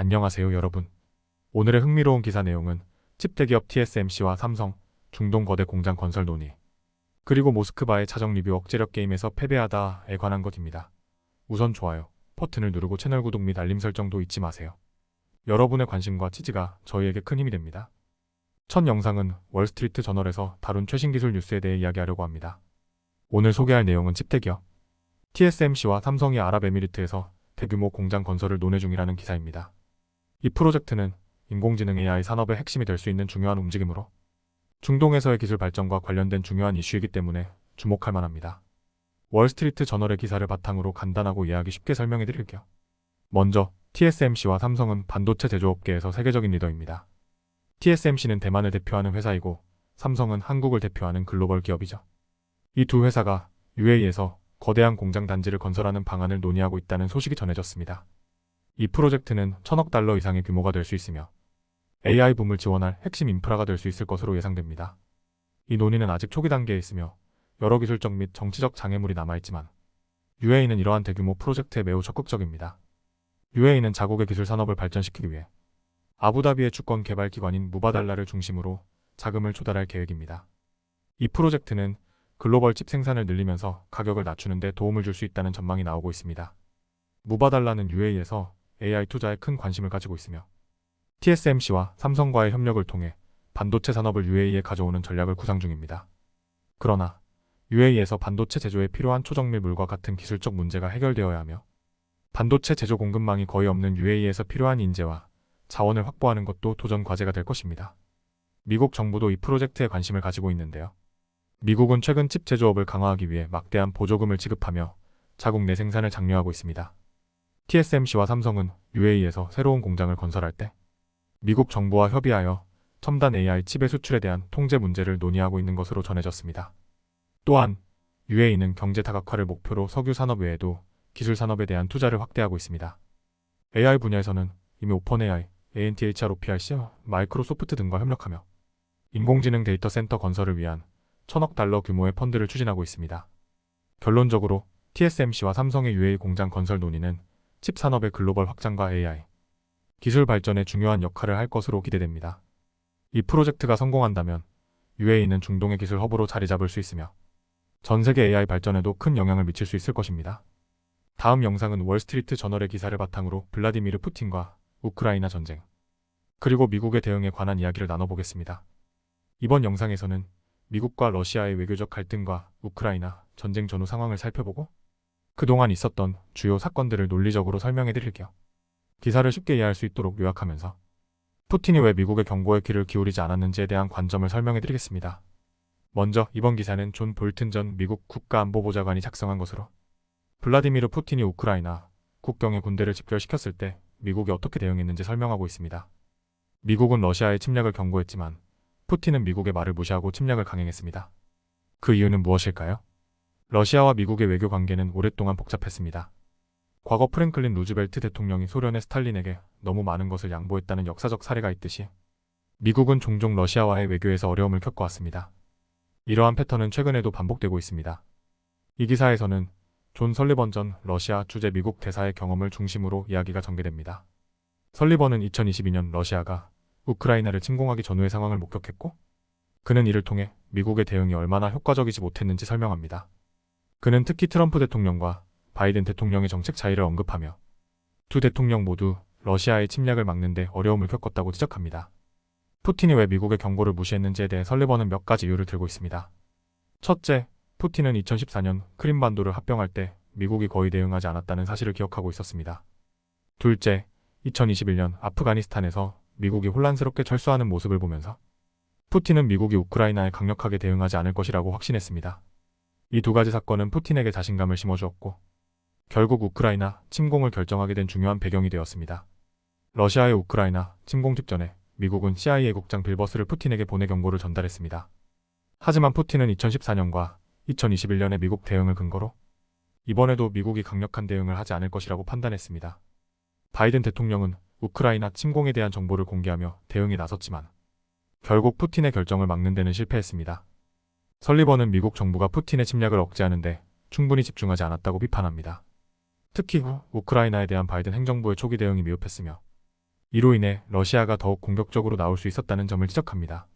안녕하세요 여러분. 오늘의 흥미로운 기사 내용은 칩 대기업 TSMC와 삼성, 중동 거대 공장 건설 논의, 그리고 모스크바의 차정 리뷰 억제력 게임에서 패배하다에 관한 것입니다. 우선 좋아요 버튼을 누르고 채널 구독 및 알림 설정도 잊지 마세요. 여러분의 관심과 지지가 저희에게 큰 힘이 됩니다. 첫 영상은 월스트리트 저널에서 다룬 최신 기술 뉴스에 대해 이야기하려고 합니다. 오늘 소개할 내용은 칩 대기업 TSMC와 삼성이 아랍에미리트에서 대규모 공장 건설을 논의 중이라는 기사입니다. 이 프로젝트는 인공지능 AI 산업의 핵심이 될 수 있는 중요한 움직임으로 중동에서의 기술 발전과 관련된 중요한 이슈이기 때문에 주목할 만합니다. 월스트리트 저널의 기사를 바탕으로 간단하고 이해하기 쉽게 설명해 드릴게요. 먼저 TSMC와 삼성은 반도체 제조업계에서 세계적인 리더입니다. TSMC는 대만을 대표하는 회사이고 삼성은 한국을 대표하는 글로벌 기업이죠. 이 두 회사가 UAE에서 거대한 공장 단지를 건설하는 방안을 논의하고 있다는 소식이 전해졌습니다. 이 프로젝트는 1000억 달러 이상의 규모가 될 수 있으며 AI 붐을 지원할 핵심 인프라가 될 수 있을 것으로 예상됩니다. 이 논의는 아직 초기 단계에 있으며 여러 기술적 및 정치적 장애물이 남아있지만 UAE는 이러한 대규모 프로젝트에 매우 적극적입니다. UAE는 자국의 기술 산업을 발전시키기 위해 아부다비의 주권 개발 기관인 무바달라를 중심으로 자금을 조달할 계획입니다. 이 프로젝트는 글로벌 칩 생산을 늘리면서 가격을 낮추는 데 도움을 줄 수 있다는 전망이 나오고 있습니다. 무바달라는 UAE에서 AI 투자에 큰 관심을 가지고 있으며 TSMC와 삼성과의 협력을 통해 반도체 산업을 UAE에 가져오는 전략을 구상 중입니다. 그러나 UAE에서 반도체 제조에 필요한 초정밀 물과 같은 기술적 문제가 해결되어야 하며 반도체 제조 공급망이 거의 없는 UAE에서 필요한 인재와 자원을 확보하는 것도 도전 과제가 될 것입니다. 미국 정부도 이 프로젝트에 관심을 가지고 있는데요. 미국은 최근 칩 제조업을 강화하기 위해 막대한 보조금을 지급하며 자국 내 생산을 장려하고 있습니다. TSMC와 삼성은 UAE에서 새로운 공장을 건설할 때 미국 정부와 협의하여 첨단 AI 칩의 수출에 대한 통제 문제를 논의하고 있는 것으로 전해졌습니다. 또한 UAE는 경제 다각화를 목표로 석유 산업 외에도 기술 산업에 대한 투자를 확대하고 있습니다. AI 분야에서는 이미 오펀AI, ANTHR OPRC, 마이크로소프트 등과 협력하며 인공지능 데이터 센터 건설을 위한 1000억 달러 규모의 펀드를 추진하고 있습니다. 결론적으로 TSMC와 삼성의 UAE 공장 건설 논의는 칩 산업의 글로벌 확장과 AI 기술 발전에 중요한 역할을 할 것으로 기대됩니다. 이 프로젝트가 성공한다면 UAE는 중동의 기술 허브로 자리 잡을 수 있으며 전 세계 AI 발전에도 큰 영향을 미칠 수 있을 것입니다. 다음 영상은 월스트리트 저널의 기사를 바탕으로 블라디미르 푸틴과 우크라이나 전쟁, 그리고 미국의 대응에 관한 이야기를 나눠보겠습니다. 이번 영상에서는 미국과 러시아의 외교적 갈등과 우크라이나 전쟁 전후 상황을 살펴보고 그동안 있었던 주요 사건들을 논리적으로 설명해 드릴게요. 기사를 쉽게 이해할 수 있도록 요약하면서 푸틴이 왜 미국의 경고에 귀를 기울이지 않았는지에 대한 관점을 설명해 드리겠습니다. 먼저 이번 기사는 존 볼튼 전 미국 국가안보보좌관이 작성한 것으로 블라디미르 푸틴이 우크라이나 국경에 군대를 집결시켰을 때 미국이 어떻게 대응했는지 설명하고 있습니다. 미국은 러시아의 침략을 경고했지만 푸틴은 미국의 말을 무시하고 침략을 강행했습니다. 그 이유는 무엇일까요? 러시아와 미국의 외교 관계는 오랫동안 복잡했습니다. 과거 프랭클린 루즈벨트 대통령이 소련의 스탈린에게 너무 많은 것을 양보했다는 역사적 사례가 있듯이 미국은 종종 러시아와의 외교에서 어려움을 겪어왔습니다. 이러한 패턴은 최근에도 반복되고 있습니다. 이 기사에서는 존 설리번 전 러시아 주재 미국 대사의 경험을 중심으로 이야기가 전개됩니다. 설리번은 2022년 러시아가 우크라이나를 침공하기 전후의 상황을 목격했고 그는 이를 통해 미국의 대응이 얼마나 효과적이지 못했는지 설명합니다. 그는 특히 트럼프 대통령과 바이든 대통령의 정책 차이를 언급하며 두 대통령 모두 러시아의 침략을 막는 데 어려움을 겪었다고 지적합니다. 푸틴이 왜 미국의 경고를 무시했는지에 대해 설리번은 몇 가지 이유를 들고 있습니다. 첫째, 푸틴은 2014년 크림반도를 합병할 때 미국이 거의 대응하지 않았다는 사실을 기억하고 있었습니다. 둘째, 2021년 아프가니스탄에서 미국이 혼란스럽게 철수하는 모습을 보면서 푸틴은 미국이 우크라이나에 강력하게 대응하지 않을 것이라고 확신했습니다. 이 두 가지 사건은 푸틴에게 자신감을 심어주었고 결국 우크라이나 침공을 결정하게 된 중요한 배경이 되었습니다. 러시아의 우크라이나 침공 직전에 미국은 CIA 국장 빌버스를 푸틴에게 보내 경고를 전달했습니다. 하지만 푸틴은 2014년과 2021년의 미국 대응을 근거로 이번에도 미국이 강력한 대응을 하지 않을 것이라고 판단했습니다. 바이든 대통령은 우크라이나 침공에 대한 정보를 공개하며 대응에 나섰지만 결국 푸틴의 결정을 막는 데는 실패했습니다. 설리번은 미국 정부가 푸틴의 침략을 억제하는 데 충분히 집중하지 않았다고 비판합니다. 특히 우크라이나에 대한 바이든 행정부의 초기 대응이 미흡했으며 이로 인해 러시아가 더욱 공격적으로 나올 수 있었다는 점을 지적합니다.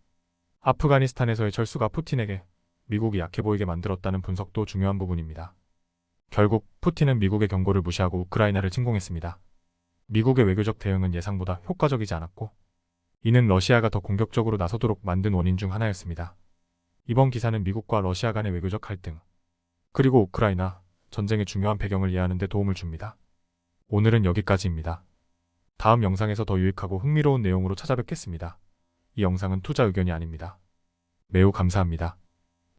아프가니스탄에서의 철수가 푸틴에게 미국이 약해 보이게 만들었다는 분석도 중요한 부분입니다. 결국 푸틴은 미국의 경고를 무시하고 우크라이나를 침공했습니다. 미국의 외교적 대응은 예상보다 효과적이지 않았고, 이는 러시아가 더 공격적으로 나서도록 만든 원인 중 하나였습니다. 이번 기사는 미국과 러시아 간의 외교적 갈등, 그리고 우크라이나 전쟁의 중요한 배경을 이해하는 데 도움을 줍니다. 오늘은 여기까지입니다. 다음 영상에서 더 유익하고 흥미로운 내용으로 찾아뵙겠습니다. 이 영상은 투자 의견이 아닙니다. 매우 감사합니다.